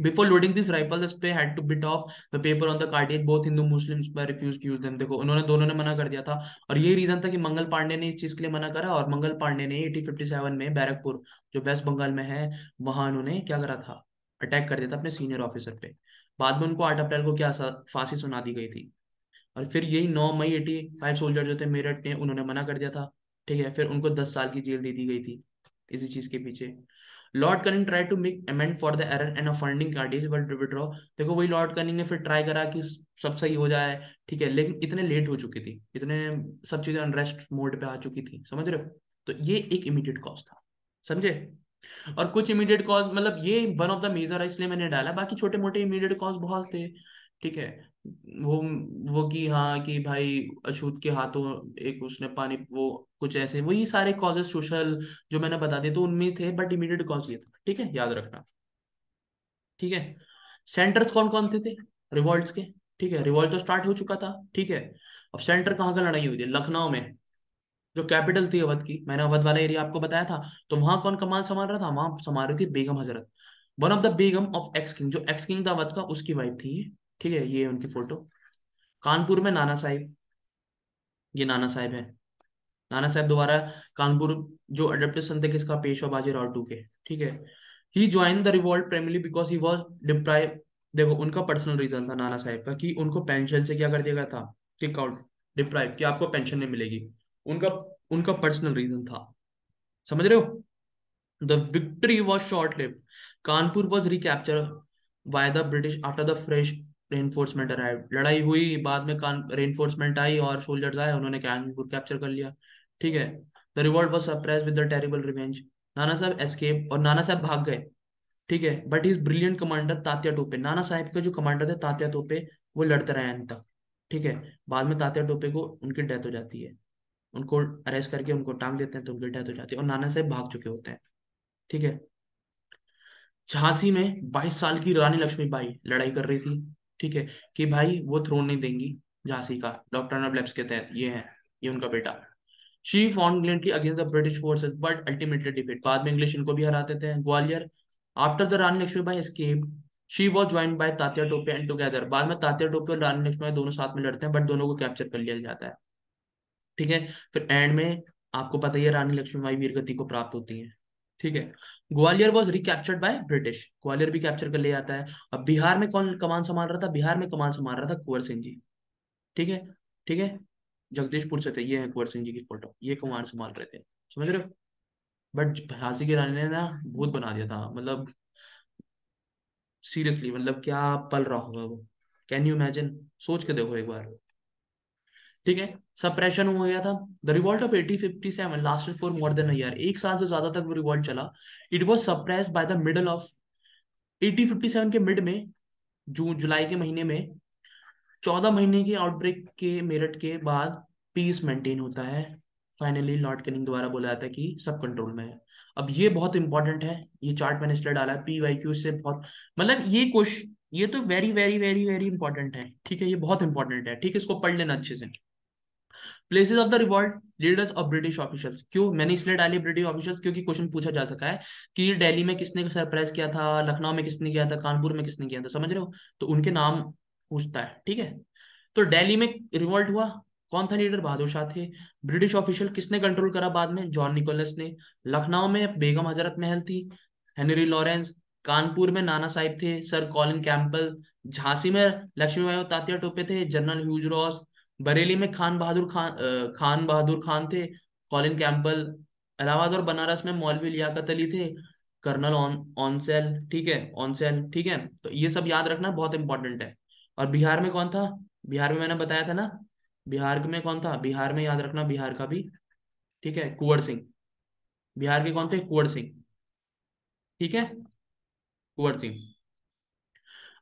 Before loading this rifle, the spray had to bit off the paper on the cartridge. Both Hindu Muslims were refused to use them। देखो उन्होंने दोनों ने मना कर दिया था, और यही रीजन था कि मंगल पांडे ने इस चीज के लिए मना करा। और मंगल पांडे ने 1857 में बैरकपुर, जो वेस्ट बंगाल में है, वहां उन्होंने क्या करा था, अटैक कर दिया था अपने सीनियर ऑफिसर पे। बाद में उनको 8 अप्रैल को क्या फांसी सुना दी गई थी। और फिर यही 9 मई 85 सोल्जर जो थे मेरठ ने, उन्होंने मना कर दिया था, ठीक है, फिर उनको 10 साल की जेल दे दी गई थी इसी चीज के पीछे। Lord Canning try to make amend for the error and funding cartridge but withdraw. देखो वही लॉर्ड कनिंग ने फिर ट्राई करा कि सब सही हो जाए, ठीक है, लेकिन इतने लेट हो चुकी थी, इतने सब चीजें अनरेस्ट मोड पे आ चुकी थी, समझ रहे हो? तो ये एक इमीडिएट कॉज था, समझे? और कुछ इमीडिएट कॉज, मतलब ये वन ऑफ द मेजर है इसलिए मैंने डाला, बाकी छोटे मोटे इमीडिएट कॉज बहुत थे, ठीक है। वो वो कि हाँ कि भाई अछूत के हाथों एक उसने पानी, वो कुछ ऐसे, वही सारे कॉजेस सोशल जो मैंने बता दिए तो उनमें थे, बट इमीडिएट कॉज ये था, ठीक है, याद रखना, ठीक है। सेंटर्स कौन कौन थे रिवॉल्ट्स के, ठीक है, रिवॉल्ट तो स्टार्ट हो चुका था, ठीक है। अब सेंटर कहाँ का लड़ाई हुई थी, लखनऊ में, जो कैपिटल थी अवध की, मैंने अवध वाला एरिया आपको बताया था, तो वहां कौन कमान संभाल रहा था, वहां संभाल रही थी Begum Hazrat, one of the Begum of x king, जो एक्स किंग था अवध का, उसकी वाइफ थी ये। ठीक है, ये है उनकी फोटो। कानपुर में नाना साहिब, ये नाना साहिब है। नाना साहब दोबारा कानपुर, जो अडेप्टेशन थे किसका, पेशवा बाजीराव टू के। ठीक है, he join the revolt primarily because he was deprive. देखो उनका पर्सनल रीजन था नाना साहब का, कि उनको पेंशन से क्या कर दिया गया था, किक आउट, डिप्राइव, कि आपको पेंशन नहीं मिलेगी। उनका उनका पर्सनल रीजन था, समझ रहे हो। The victory was short lived. Kanpur was recapture by the British after the fresh reinforcement arrive. लड़ाई हुई, बाद में कान रेनफोर्समेंट आई और सोल्जर्स आए, उन्होंने कानपुर कैप्चर कर लिया। ठीक है, the revolt was surprise with the terrible revenge. नाना साहब एस्केप, और नाना साहब भाग गए। ठीक है, but is brilliant commander Tatya Tope, नाना साहब के जो कमांडर थे तात्या टोपे, वो लड़ते रहे अंत तक। ठीक है, बाद में तात्या टोपे को उनकी डेथ हो जाती है, उनको अरेस्ट करके उनको टांग देते हैं, तो उनकी डेथ हो जाती है, और नाना साहब भाग चुके होते हैं। ठीक है, झांसी में 22 साल की रानी लक्ष्मीबाई लड़ाई कर रही थी। ठीक है, कि भाई वो थ्रोन नहीं देंगी झांसी का, डॉक्टर ऑफ के तहत, ये है, ये उनका बेटा। She fought gallantly against the British forces but ultimately defeat, बाद में इंग्लिश इनको भी हरा देते हैं। Gwalior, after the Rani Lakshmibai escape, she was joined by Tatya Tope and together, बाद में तात्या टोपे और रानी लक्ष्मीबाई दोनों साथ में लड़ते हैं, बट दोनों को कैप्चर कर लिया जाता है। ठीक है, फिर एंड में आपको पता ही है रानी लक्ष्मीबाई वीरगति को प्राप्त होती है। ठीक है, Gwalior was recaptured by British, Gwalior भी कैप्चर कर लिया जाता है। अब बिहार में कौन कमान संभाल रहा था, बिहार में कमान संभाल रहा था कुंवर सिंह जी। ठीक है, ठीक है, जगदीशपुर से थे, ये है कुंवर सिंह जी की फोटो, ये कमान संभाल रहे थे, समझ रहे हो। बट झांसी की रानी ने ना भूत बना दिया था, मतलब सीरियसली, मतलब क्या पल रहा होगा वो, कैन यू इमेजिन, सोच के देखो एक बार। ठीक है, सप्रेशन हो गया था। The revolt of 1857 lasted for more than a year, एक साल से ज्यादा तक वो रिवॉल्ट चला। It was suppressed by the middle of 1857 के मिड में, जून जुलाई के महीने में, 14 महीने के आउटब्रेक के मेरठ के बाद पीस मेंटेन होता है। फाइनली लॉर्ड कैनिंग द्वारा बोला जाता है कि सब कंट्रोल में है। अब ये बहुत इंपॉर्टेंट है, ये चार्ट मैंने इसलिए डाला है, PYQ से बहुत, मतलब ये क्वेश्चन, ये तो very very very very important है। ठीक है, ये बहुत इंपॉर्टेंट है, ठीक है, इसको पढ़ लेना अच्छे से। Places of the revolt, leaders of British officials, क्यों मैंने इसलिए डाली ब्रिटिश ऑफिशियल्स, क्योंकि क्वेश्चन पूछा जा सका है कि दिल्ली में किसने सरप्राइज किया था, लखनऊ में किसने किया था, कानपुर में किसने किया था, समझ रहे हो, तो उनके नाम पूछता है। ठीक है, तो दिल्ली में रिवॉल्ट हुआ, कौन था लीडर, बहादुर शाह थे। ब्रिटिश ऑफिशियल किसने कंट्रोल करा बाद में, जॉन निकोलस ने। लखनऊ में बेगम हजरत महल थी, हेनरी लॉरेंस। कानपुर में नाना साहिब थे, सर कॉलिन कैंपबेल। झांसी में लक्ष्मीबाई और तात्या टोपे थे, जनरल ह्यूज रॉस। बरेली में खान बहादुर खान थे, कॉलिन कैंपबेल। इलाहाबाद और बनारस में मौलवी लियाकत अली थे, कर्नल ऑनसेल। ठीक है, ऑनसेल, ठीक है, तो ये सब याद रखना बहुत इंपॉर्टेंट है। और बिहार में कौन था, बिहार में मैंने बताया था ना, बिहार में कौन था, बिहार में याद रखना बिहार का भी। ठीक है, कुंवर सिंह, बिहार के कौन थे, कुंवर सिंह। ठीक है, कुंवर सिंह।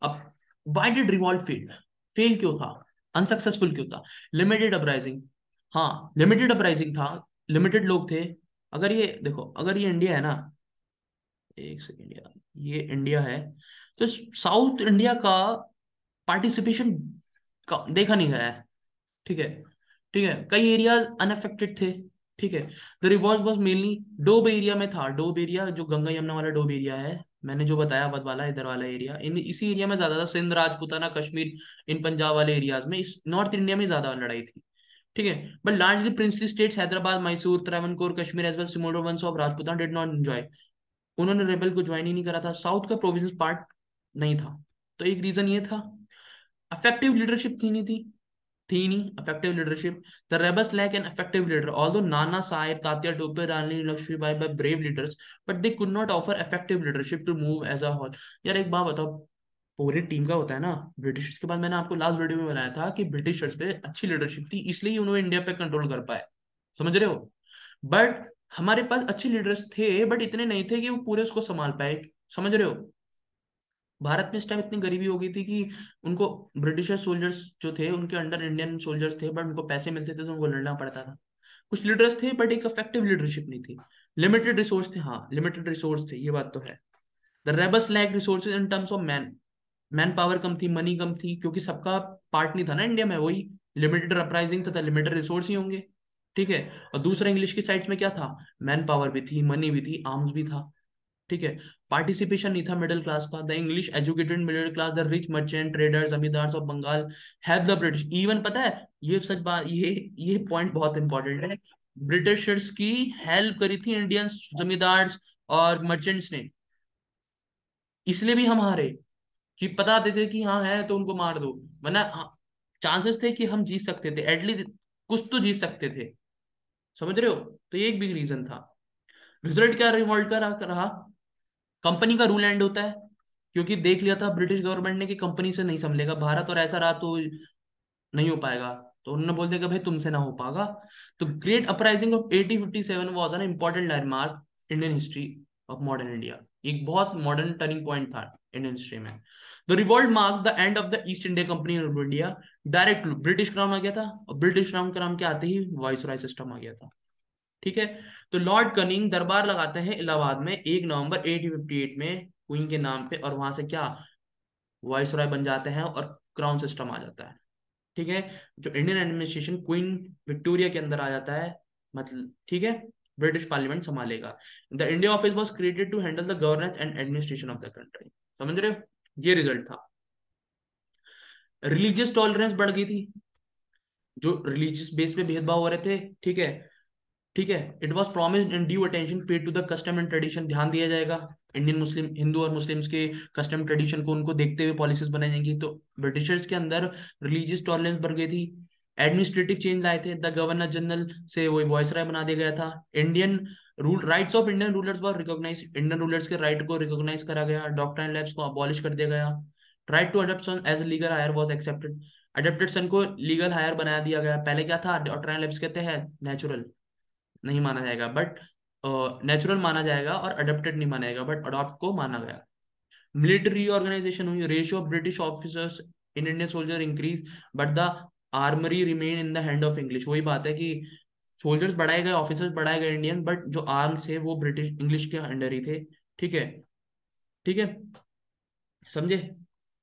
अब why did revolt fail, fail क्यों था, अनसक्सेसफुल क्यों था, लिमिटेड अपराइजिंग। हाँ, लिमिटेड अपराइजिंग था, लिमिटेड लोग थे। अगर ये देखो, अगर ये इंडिया है ना, एक सेकेंड यार, ये इंडिया है, तो साउथ इंडिया का पार्टिसिपेशन देखा नहीं गया है। ठीक है, ठीक है, कई एरियाज अनअफेक्टेड थे। ठीक है, the revolt was mainly Doab area में था, डोब एरिया जो गंगा यमुना वाला डोब एरिया है, मैंने जो बताया वद वाला इधर वाला एरिया, इन इसी एरिया में ज्यादा था, सिंध राजपूताना कश्मीर, इन पंजाब वाले एरियाज में, इस नॉर्थ इंडिया में ज्यादा लड़ाई थी। ठीक है, but largely princely states Hyderabad Mysore Travancore Kashmir as well smaller ones of Rajputana did not enjoy, उन्होंने रेबल को ज्वाइन ही नहीं करा था, साउथ का प्रोविंस पार्ट नहीं था। तो एक रीजन ये था, अफेक्टिव लीडरशिप थी नहीं effective leadership. The rebels lack an effective leader. Although Nana Sahib, Tatya Tope, Rani Lakshmibai were brave leaders, but they could not offer effective leadership to move as a whole. यार एक बात बताओ, पूरी team का होता है ना, Britishers के बाद मैंने आपको लास्ट वीडियो में बताया था कि ब्रिटिशर्स पे अच्छी लीडरशिप थी, इसलिए उन्होंने इंडिया पे कंट्रोल कर पाए, समझ रहे हो। बट हमारे पास अच्छे लीडर्स थे, बट इतने नहीं थे कि वो पूरे उसको संभाल पाए, समझ रहे हो। भारत में इस टाइम इतनी गरीबी हो गई थी कि उनको ब्रिटिशर सोल्जर्स जो थे उनके अंडर इंडियन सोल्जर्स थे, बट उनको पैसे मिलते थे तो उनको लड़ना पड़ता था। कुछ लीडर्स थे बट एक इफेक्टिव लीडरशिप नहीं थी। लिमिटेड रिसोर्स थे, हाँ लिमिटेड रिसोर्स थे, ये बात तो है। The rebels lack resources in terms of man, man power कम थी, मनी कम थी, क्योंकि सबका पार्ट नहीं था ना इंडिया में, वही लिमिटेड अपराइजिंग तथा लिमिटेड रिसोर्स ही होंगे। ठीक है। और दूसरा इंग्लिश की साइड्स में क्या था, मैन पावर भी थी, मनी भी थी, आर्म्स भी था। ठीक है। पार्टिसिपेशन नहीं था मिडिल क्लास का। The English educated middle class, the rich merchant traders zamindars of Bengal have the British even, पता है ये सच बात, ये पॉइंट बहुत इंपॉर्टेंट है, ब्रिटिशर्स की हेल्प करी थी इंडियंस जमींदार्स और मर्चेंट्स ने। इसलिए भी हम हारे, कि पता देते कि हाँ है तो उनको मार दो, वरना चांसेस थे कि हम जीत सकते थे, एटलीस्ट कुछ तो जीत सकते थे। समझ रहे हो? तो ये एक बिग रीजन था। रिजल्ट क्या रिवॉल्ट का रहा? कंपनी का रूल एंड होता है, क्योंकि देख लिया था ब्रिटिश गवर्नमेंट ने कि कंपनी से नहीं संभलेगा भारत, और ऐसा रहा तो नहीं हो पाएगा। तो उन्होंने बोल दिया कि भाई तुमसे ना हो पाएगा। तो great uprising of 1857 was an important landmark Indian history of modern India. एक बहुत मॉडर्न टर्निंग पॉइंट था इंडियन हिस्ट्री में। The revolt mark the end of the East India Company of India. Direct British crown आ गया था, और British crown के नाम के आते ही वाइसराय सिस्टम आ गया था। ठीक है। तो लॉर्ड कनिंग दरबार लगाते हैं इलाहाबाद में 1 नवंबर 1858 में क्वीन के नाम पे, और वहां से क्या वाइसराय बन जाते हैं और क्राउन सिस्टम आ जाता है। ठीक है। जो इंडियन एडमिनिस्ट्रेशन क्वीन विक्टोरिया के अंदर आ जाता है, मतलब ठीक है, ब्रिटिश पार्लियामेंट संभालेगा। The India office was created to handle the governance and administration of the country. समझ रहे हो? ये रिजल्ट था। रिलीजियस टॉलरेंस बढ़ गई थी, जो रिलीजियस बेस पे भेदभाव हो रहे थे। ठीक है। ठीक है। It was promised in due attention paid to the custom and tradition. ध्यान दिया जाएगा इंडियन मुस्लिम, हिंदू और मुस्लिम्स के कस्टम ट्रेडिशन को, उनको देखते हुए पॉलिसीज बनाई जाएंगी। तो ब्रिटिशर्स के अंदर रिलीजियस टॉलरेंस बढ़ गई थी। एडमिनिस्ट्रेटिव चेंज लाए थे, द गवर्नर जनरल से वो वायसराय बना दिया गया था। Indian rule rights of Indian rulers were recognise, Indian rulers के राइट को रिकॉग्नाइज करा गया। डॉक्टर एंड लैब्स को अबॉलिश कर दिया गया। Right to adopt son as legal heir was accepted. Adopted son को लीगल हायर बना दिया गया। पहले क्या था, डॉक्टर एंड लैब्स कहते हैं नेचुरल नहीं माना जाएगा, बट नेचुरल माना जाएगा, और अडॉप्टेड नहीं माना जाएगा, बट अडॉप्ट को माना गया। मिलिट्री ऑर्गेनाइजेशन हुई, ratio of British officers in Indian soldier increase, but the armoury remain in the hand of English. वही बात है कि सोल्जर्स बढ़ाए गए, ऑफिसर्स बढ़ाए गए इंडियन, बट जो आर्म्स थे वो ब्रिटिश इंग्लिश के अंडर ही थे। ठीक है। ठीक है। समझे?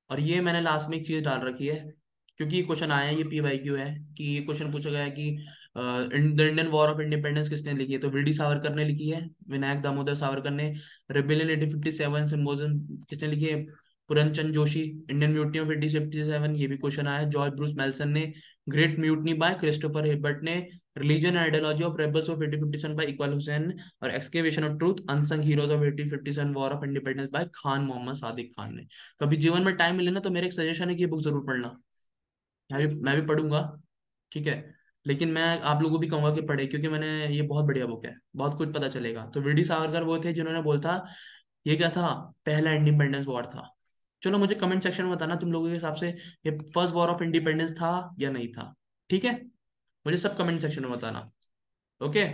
और ये मैंने लास्ट में एक चीज डाल रखी है, क्योंकि ये क्वेश्चन आया है, ये PYQ है, कि ये क्वेश्चन पूछा गया है कि the Indian war of independence किसने लिखी है? तो वीडी सावरकर ने लिखी है, विनायक दामोदर सावरकर ने। रेबेलियन 1857 सिम्बोजिज्म किसने लिखी है? पुरनचंद जोशी। इंडियन म्यूटनी ऑफ 1857, ये भी क्वेश्चन आया है, जॉर्ज ब्रूस मेल्सन ने। Great mutiny by Christopher Hibbert ने। Religion and ideology of rebels of 1857 by Iqbal Hussain. और excavation of truth unsung heroes of 1857 war of independence by Khan Mohammad Sadiq Khan ने। कभी जीवन में टाइम मिले ना, तो मेरे एक सजेशन है कि ये बुक जरूर पढ़ना। मैं भी पढ़ूंगा। ठीक है। लेकिन मैं आप लोगों को भी कहूंगा कि पढ़े, क्योंकि मैंने, ये बहुत बढ़िया बुक है, बहुत कुछ पता चलेगा। तो वीडी सावरकर वो थे जिन्होंने बोला था, ये क्या था, पहला इंडिपेंडेंस वॉर था। चलो मुझे कमेंट सेक्शन में बताना तुम लोगों के हिसाब से ये फर्स्ट वॉर ऑफ इंडिपेंडेंस था या नहीं था। ठीक है। मुझे सब कमेंट सेक्शन में बताना। ओके।